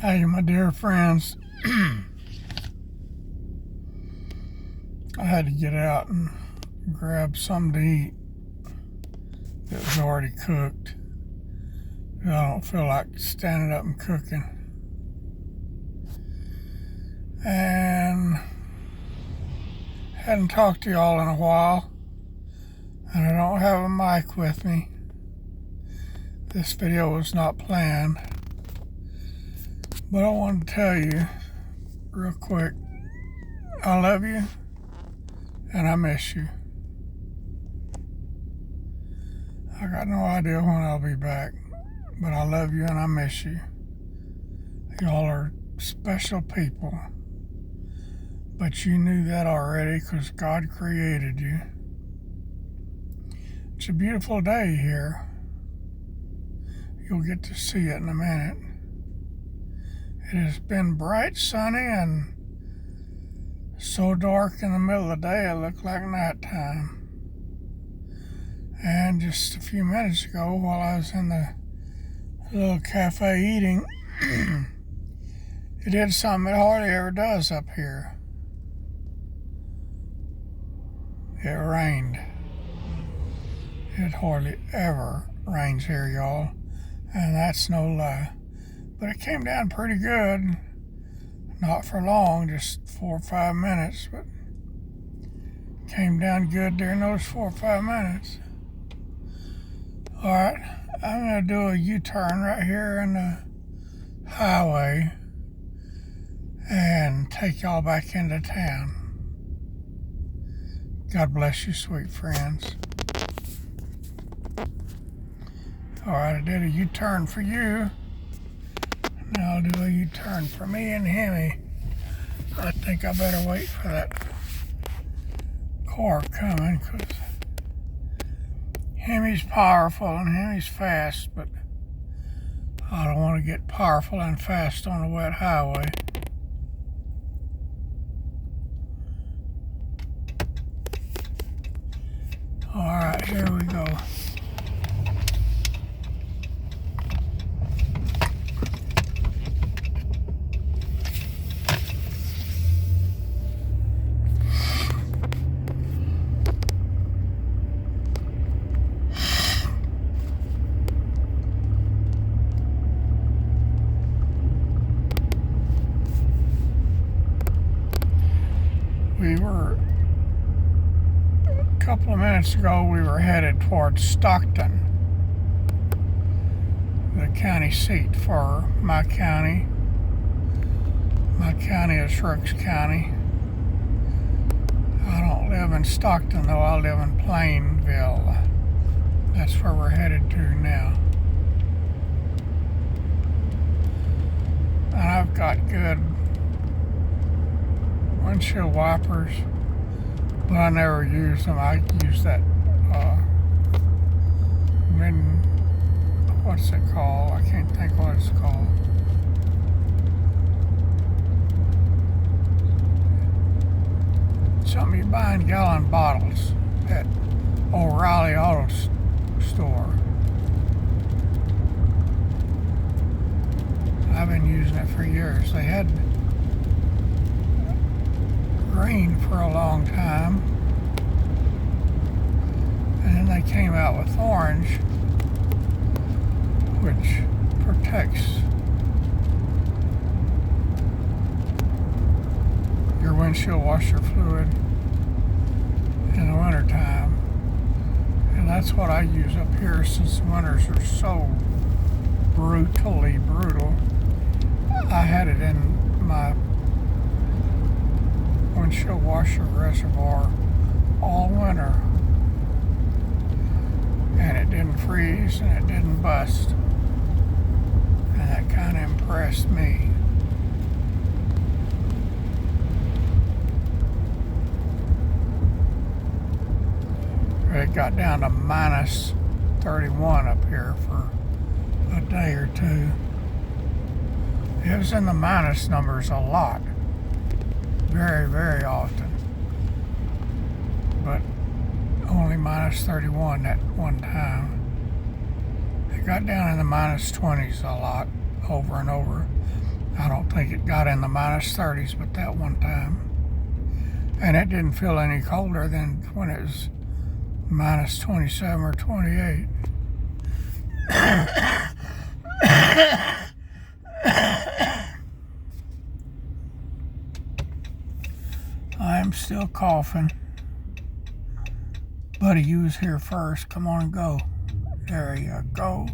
Hey, my dear friends, I had to get out and grab something to eat that was already cooked. I don't feel like standing up and cooking. And hadn't talked to y'all in a while, and I don't have a mic with me. This video was not planned, but I wanted to tell you real quick, I love you and I miss you. I got no idea when I'll be back, but I love you and I miss you. Y'all are special people, but you knew that already because God created you. It's a beautiful day here. You'll get to see it in a minute. It has been bright, sunny, and so dark in the middle of the day it looked like nighttime. And just a few minutes ago, while I was in the little cafe eating, it did something it hardly ever does up here. It rained. It hardly ever rains here, y'all, and that's no lie. But it came down pretty good. Not for long, just 4 or 5 minutes, but came down good during those 4 or 5 minutes. Alright, I'm going to do a U-turn right here in the highway and take y'all back into town. God bless you, sweet friends. Alright, I did a U-turn for you. Now I'll do a U-turn for me and Hemi. I think I better wait for that car coming because Hemi's powerful and Hemi's fast, but I don't want to get powerful and fast on a wet highway. Alright, here we go. A couple of minutes ago, we were headed towards Stockton, the county seat for my county. My county is Rooks County. I don't live in Stockton, though. I live in Plainville. That's where we're headed to now. And I've got good windshield wipers, but I never use them. I use that what's it called? I can't think what it's called. Something you buy in gallon bottles at O'Reilly Auto Store. I've been using it for years. They had green for a long time, and then they came out with orange, which protects your windshield washer fluid in the wintertime. And that's what I use up here since winters are so brutally brutal. I had it in my windshield washer reservoir all winter, and it didn't freeze and it didn't bust, and that kind of impressed me. It got down to minus 31 up here for a day or two. It was in the minus numbers a lot. Very, very often, but only minus 31 that one time. It got down in the minus 20s a lot, over and over. I don't think it got in the minus 30s but that one time. And it didn't feel any colder than when it was minus 27 or 28. I am still coughing. Buddy, you was here first. Come on and go. There you go.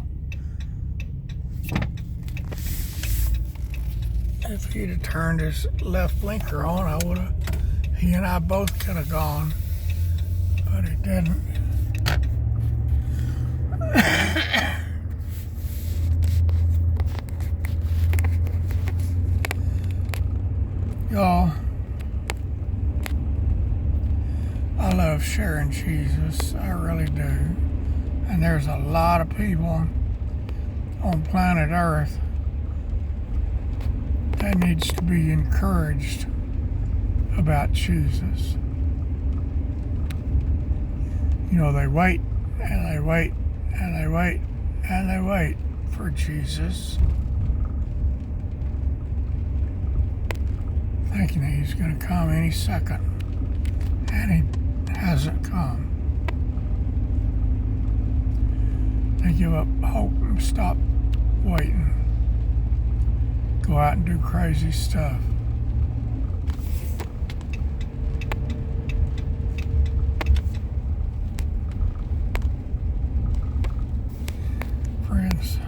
If he'd have turned his left blinker on, he and I both could have gone. But he didn't. Y'all, I love sharing Jesus. I really do. And there's a lot of people on planet Earth that needs to be encouraged about Jesus. You know, they wait and they wait and they wait and they wait for Jesus, thinking that he's going to come any second, and he hasn't come. They give up hope and stop waiting. Go out and do crazy stuff. Friends,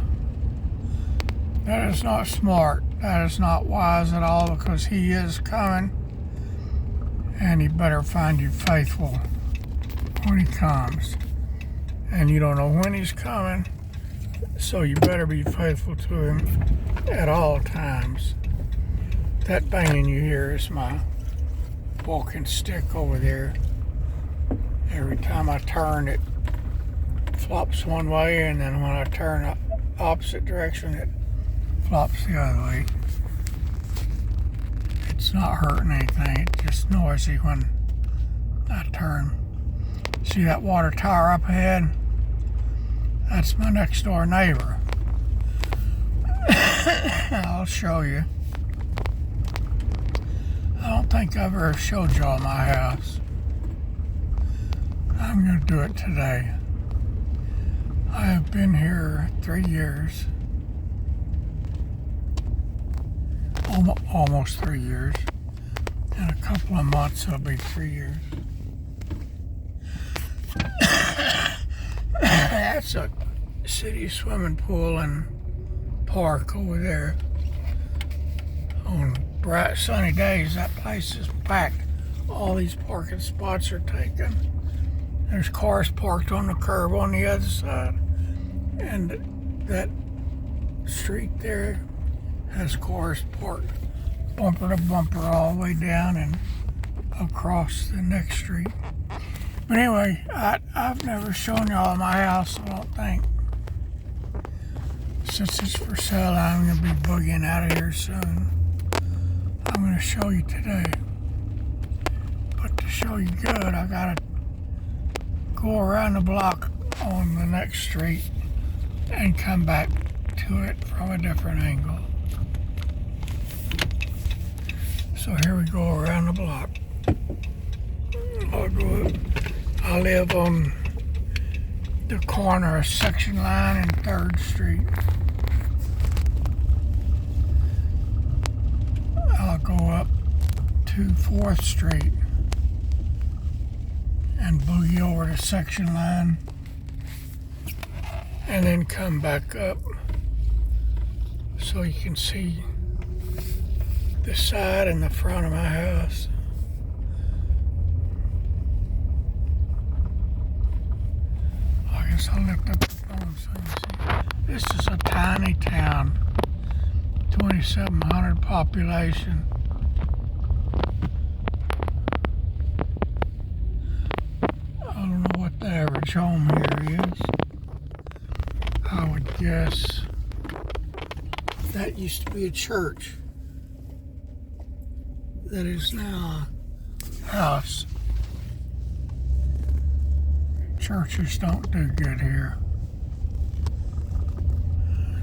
that is not smart. That is not wise at all, because he is coming, and he better find you faithful when he comes. And you don't know when he's coming, so you better be faithful to him at all times. That banging you hear is my walking stick over there. Every time I turn, it flops one way, and then when I turn the opposite direction, it flops the other way. It's not hurting anything, it's just noisy when I turn. See that water tower up ahead? That's my next door neighbor. I'll show you. I don't think I've ever showed y'all my house. I'm going to do it today. I have been here 3 years. Almost 3 years. In a couple of months it'll be 3 years. That's a city swimming pool and park over there. On bright sunny days, that place is packed. All these parking spots are taken. There's cars parked on the curb on the other side. And that street there has cars parked bumper to bumper all the way down and across the next street. But anyway, I've never shown y'all my house, I don't think. Since it's for sale, I'm going to be boogieing out of here soon. I'm going to show you today. But to show you good, I got to go around the block on the next street and come back to it from a different angle. So here we go around the block. I live on the corner of Section Line and 3rd Street. I'll go up to 4th Street and boogie over to Section Line and then come back up so you can see the side and the front of my house. I guess I'll lift up the phone so you see. This is a tiny town, 2,700 population. I don't know what the average home here is. I would guess that used to be a church that is now a house. Churches don't do good here.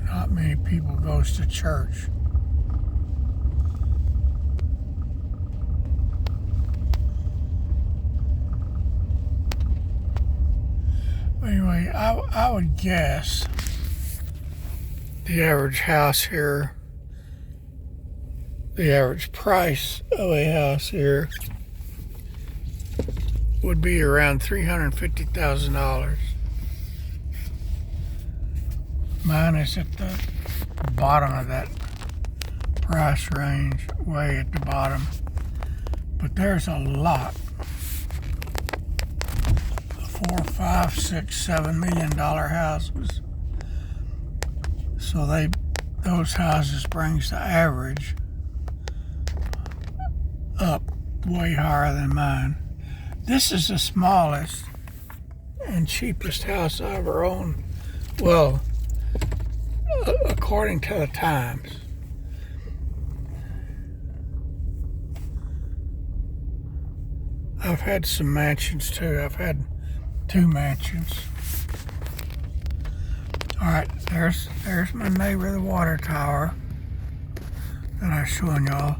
Not many people goes to church. Anyway, I would guess the average house here, the average price of a house here would be around $350,000. Mine is at the bottom of that price range, way at the bottom. But there's a lot of $4, $5, $6, $7 million houses. So those houses brings the average up way higher than mine. This is the smallest and cheapest house I ever owned. Well, according to the Times. I've had some mansions too. I've had 2 mansions. Alright, there's my neighbor, the water tower that I was showing y'all.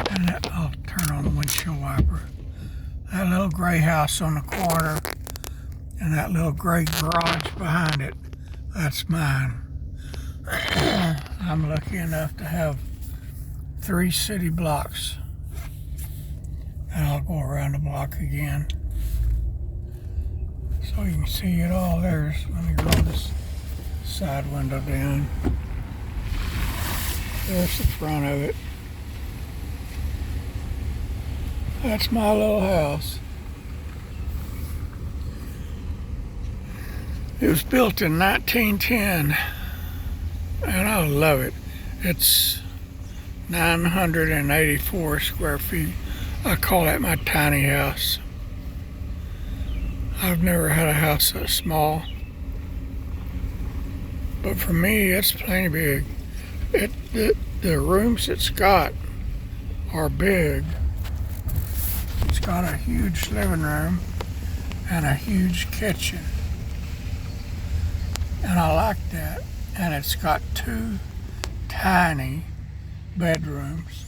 And I'll turn on the windshield wiper. That little gray house on the corner and that little gray garage behind it, that's mine. I'm lucky enough to have 3 city blocks. And I'll go around the block again so you can see it all. Let me roll this side window down. There's the front of it. That's my little house. It was built in 1910 and I love it. It's 984 square feet. I call that my tiny house. I've never had a house that small. But for me, it's plenty big. The rooms it's got are big. It's got a huge living room and a huge kitchen. And I like that. And it's got 2 tiny bedrooms.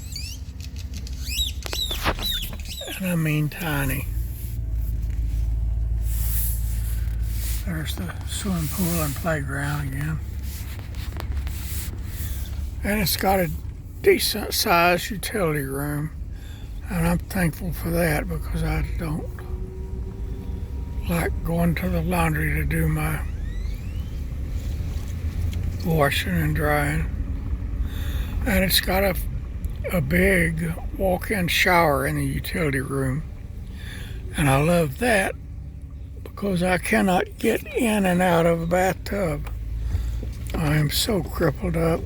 And I mean tiny. There's the swimming pool and playground again. And it's got a decent sized utility room. And I'm thankful for that because I don't like going to the laundry to do my washing and drying. And it's got a big walk-in shower in the utility room. And I love that because I cannot get in and out of a bathtub. I am so crippled up.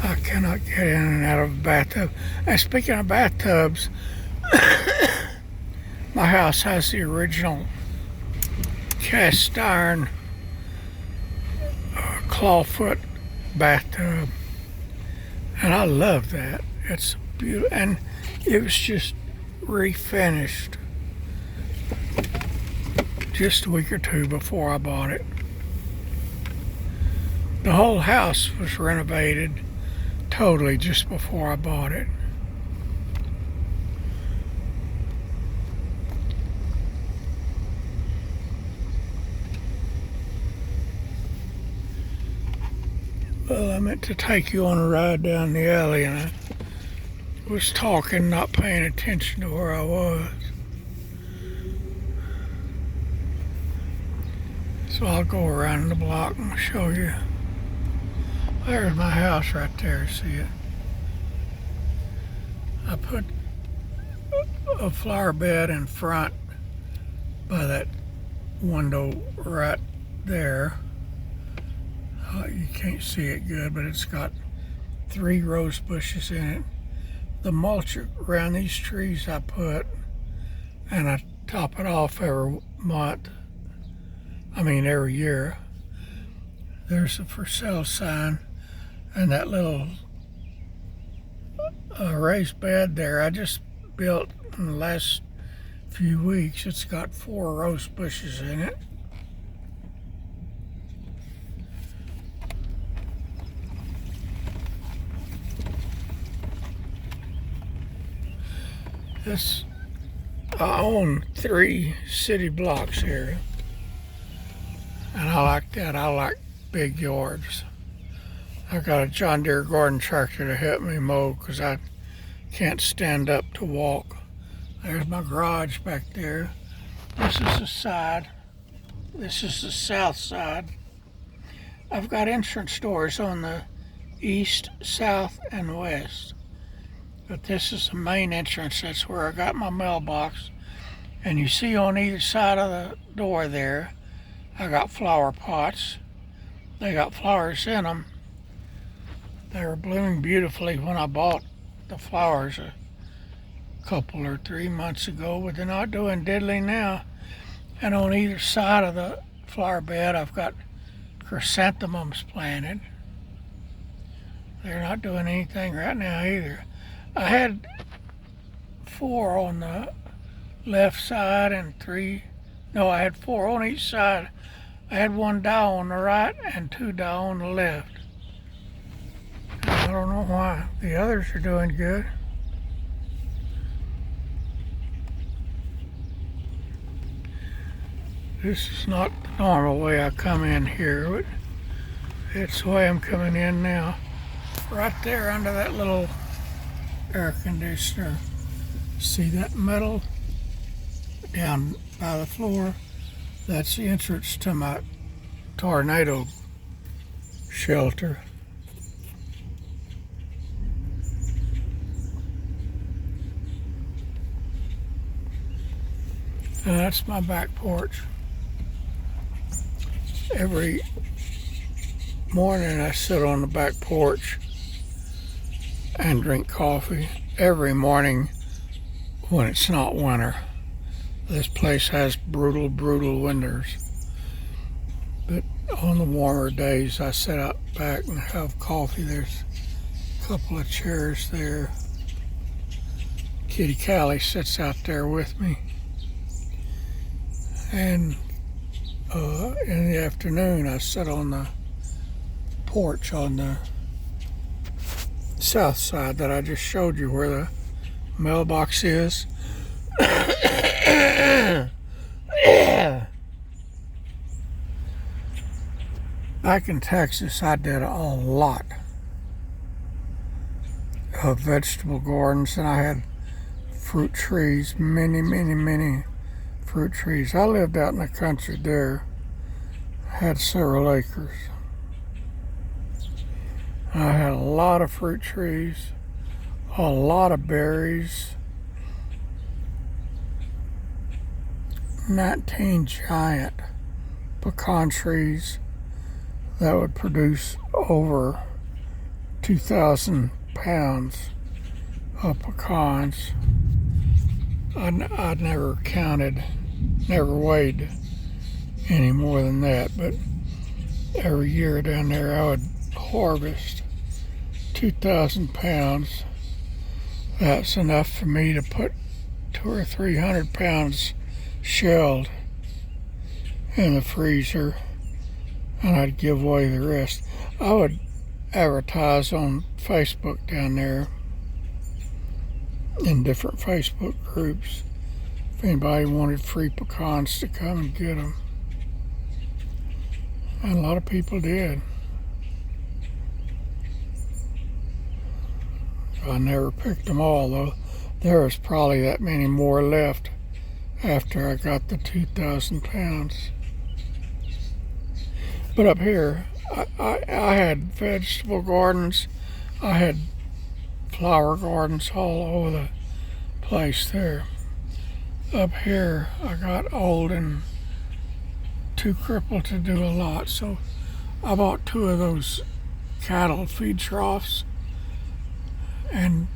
I cannot get in and out of a bathtub. And speaking of bathtubs, my house has the original cast iron clawfoot bathtub. And I love that. It's beautiful. And it was just refinished just a week or 2 before I bought it. The whole house was renovated totally just before I bought it. Well, I meant to take you on a ride down the alley and I was talking, not paying attention to where I was. So I'll go around the block and show you. There's my house right there, see it? I put a flower bed in front by that window right there. You can't see it good, but it's got 3 rose bushes in it. The mulch around these trees I put, and I top it off every month. Every year. There's a for sale sign, and that little raised bed there I just built in the last few weeks. It's got 4 rose bushes in it. I own 3 city blocks here. And I like that. I like big yards. I got a John Deere garden tractor to help me mow because I can't stand up to walk. There's my garage back there. This is the side. This is the south side. I've got entrance doors on the east, south, and west. But this is the main entrance. That's where I got my mailbox. And you see on either side of the door there, I got flower pots. They got flowers in them. They were blooming beautifully when I bought the flowers a couple or 3 months ago, but they're not doing diddly now. And on either side of the flower bed, I've got chrysanthemums planted. They're not doing anything right now either. I had 4 on the left side and I had 4 on each side. I had 1 die on the right and 2 die on the left. I don't know why. The others are doing good. This is not the normal way I come in here, but it's the way I'm coming in now. Right there under that little air conditioner. See that metal down by the floor? That's the entrance to my tornado shelter. And that's my back porch. Every morning I sit on the back porch and drink coffee. Every morning when it's not winter. This place has brutal, brutal winters. But on the warmer days, I sit out back and have coffee. There's a couple of chairs there. Kitty Callie sits out there with me. And in the afternoon, I sit on the porch on the south side that I just showed you where the mailbox is. Back in Texas, I did a lot of vegetable gardens, and I had fruit trees, many fruit trees. I lived out in the country there, had several acres. I had a lot of fruit trees, a lot of berries, 19 giant pecan trees that would produce over 2,000 pounds of pecans. I'd never counted, never weighed any more than that, but every year down there I would harvest 2,000 pounds. That's enough for me to put 200 or 300 pounds shelled in the freezer, and I'd give away the rest. I would advertise on Facebook down there in different Facebook groups if anybody wanted free pecans to come and get them. And a lot of people did. I never picked them all, though. There was probably that many more left after I got the 2,000 pounds. But up here, I had vegetable gardens. I had flower gardens all over the place there. Up here, I got old and too crippled to do a lot, so I bought 2 of those cattle feed troughs and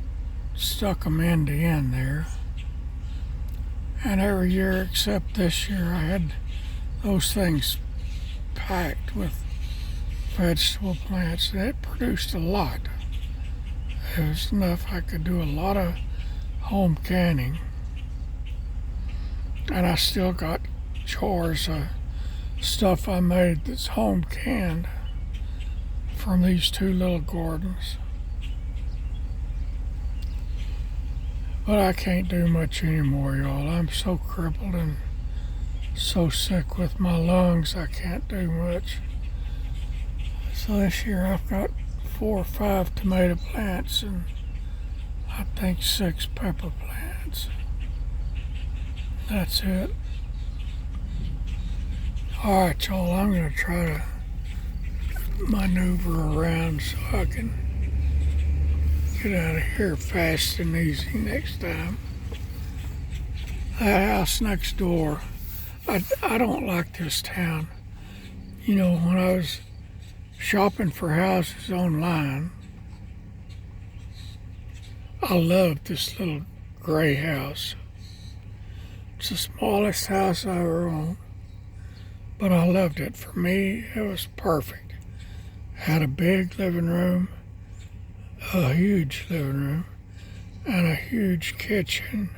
stuck them end to end there. And every year except this year, I had those things packed with vegetable plants. And it produced a lot. It was enough I could do a lot of home canning. And I still got jars of stuff I made that's home canned from these 2 little gardens. But I can't do much anymore, y'all. I'm so crippled and so sick with my lungs I can't do much. So this year I've got 4 or 5 tomato plants and I think 6 pepper plants. That's it. Alright, y'all, I'm going to try to maneuver around so I can get out of here fast and easy next time. That house next door, I don't like this town. You know, when I was shopping for houses online, I loved this little gray house. It's the smallest house I ever owned, but I loved it. For me, it was perfect. Had a big living room, a huge living room, and a huge kitchen,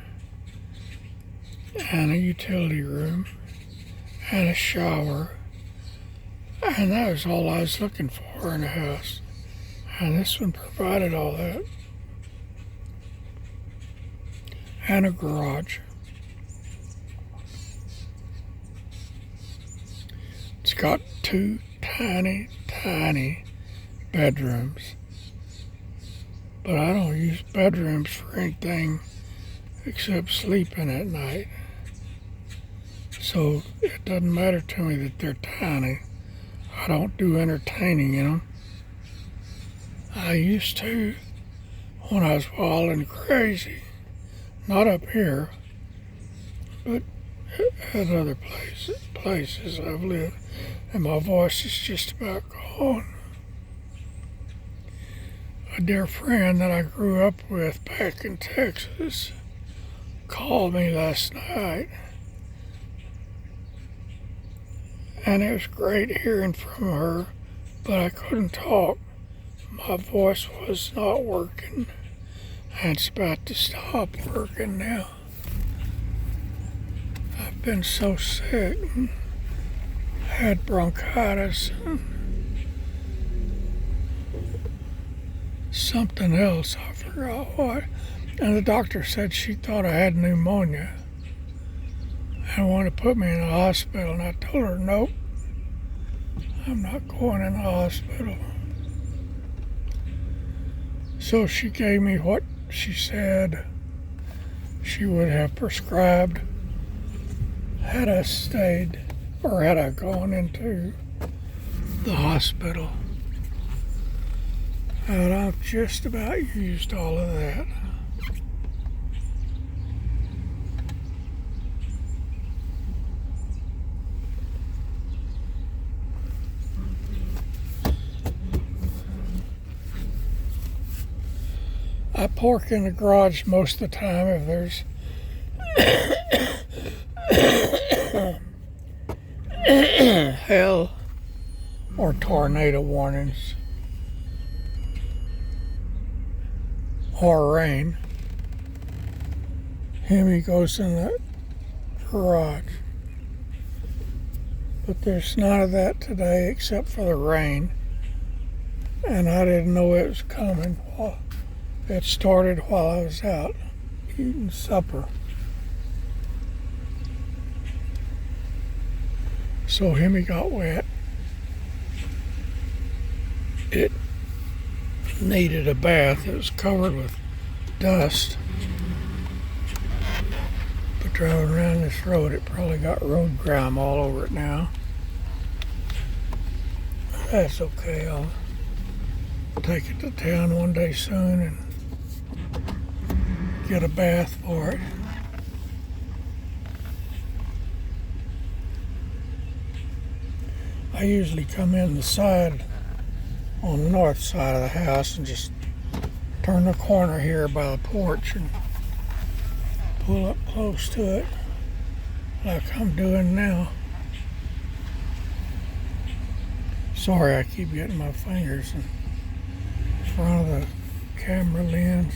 and a utility room, and a shower. And that was all I was looking for in a house. And this one provided all that. And a garage. It's got 2 tiny, tiny bedrooms. But I don't use bedrooms for anything except sleeping at night. So it doesn't matter to me that they're tiny. I don't do entertaining in them. I used to when I was wild and crazy. Not up here, but at other places I've lived. And my voice is just about gone. A dear friend that I grew up with back in Texas called me last night. And it was great hearing from her, but I couldn't talk. My voice was not working, and it's about to stop working now. I've been so sick and had bronchitis and something else, I forgot what. And the doctor said she thought I had pneumonia and wanted to put me in the hospital, and I told her, nope, I'm not going in the hospital. So she gave me what she said she would have prescribed had I stayed or had I gone into the hospital. And I've just about used all of that. I park in the garage most of the time if there's hail or tornado warnings or rain. Hemi goes in the garage. But there's none of that today except for the rain. And I didn't know it was coming. It started while I was out eating supper. So Hemi got wet. It needed a bath. It was covered with dust. But driving around this road, it probably got road grime all over it now. That's okay. I'll take it to town one day soon and get a bath for it. I usually come in the side on the north side of the house and just turn the corner here by the porch and pull up close to it like I'm doing now. Sorry, I keep getting my fingers in front of the camera lens.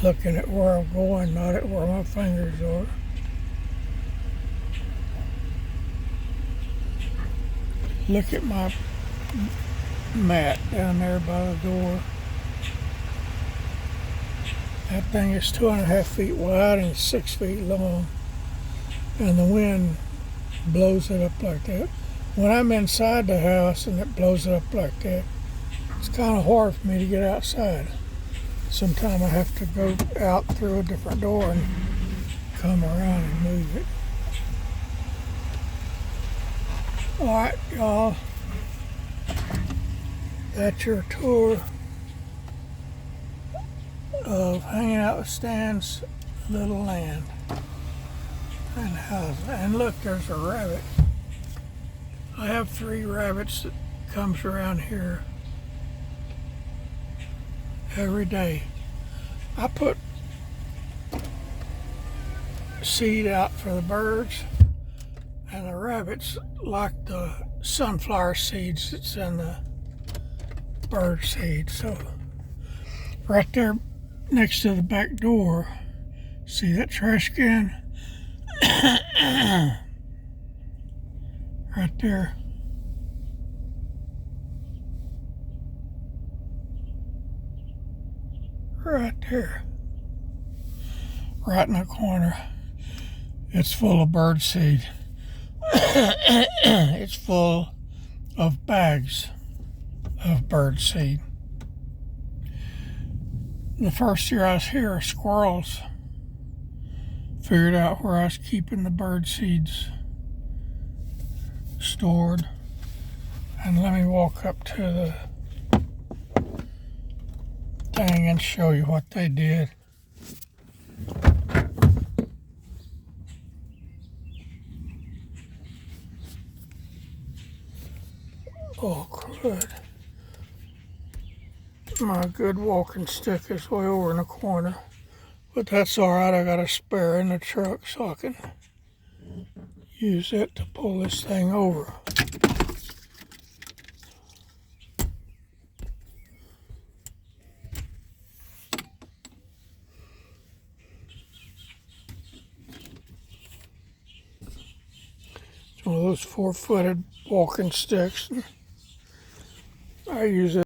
Looking at where I'm going, not at where my fingers are. Look at my mat down there by the door. That thing is 2.5 feet wide and 6 feet long. and the wind blows it up like that. When I'm inside the house and it blows it up like that, it's kind of hard for me to get outside. Sometimes I have to go out through a different door and come around and move it. Alright, y'all. That's your tour of hanging out with Stan's little land and house. And look, there's a rabbit. I have 3 rabbits that comes around here every day. I put seed out for the birds, and the rabbits like the sunflower seeds that's in the bird seed. So right there next to the back door, see that trash can? Right there. Right there. Right in the corner. It's full of bird seed. It's full of bags of bird seed. The first year I was here, squirrels figured out where I was keeping the bird seeds stored. And let me walk up to the thing and show you what they did. Oh, good. My good walking stick is way over in the corner. But that's alright, I got a spare in the truck so I can use it to pull this thing over. It's one of those 4-footed walking sticks. I use it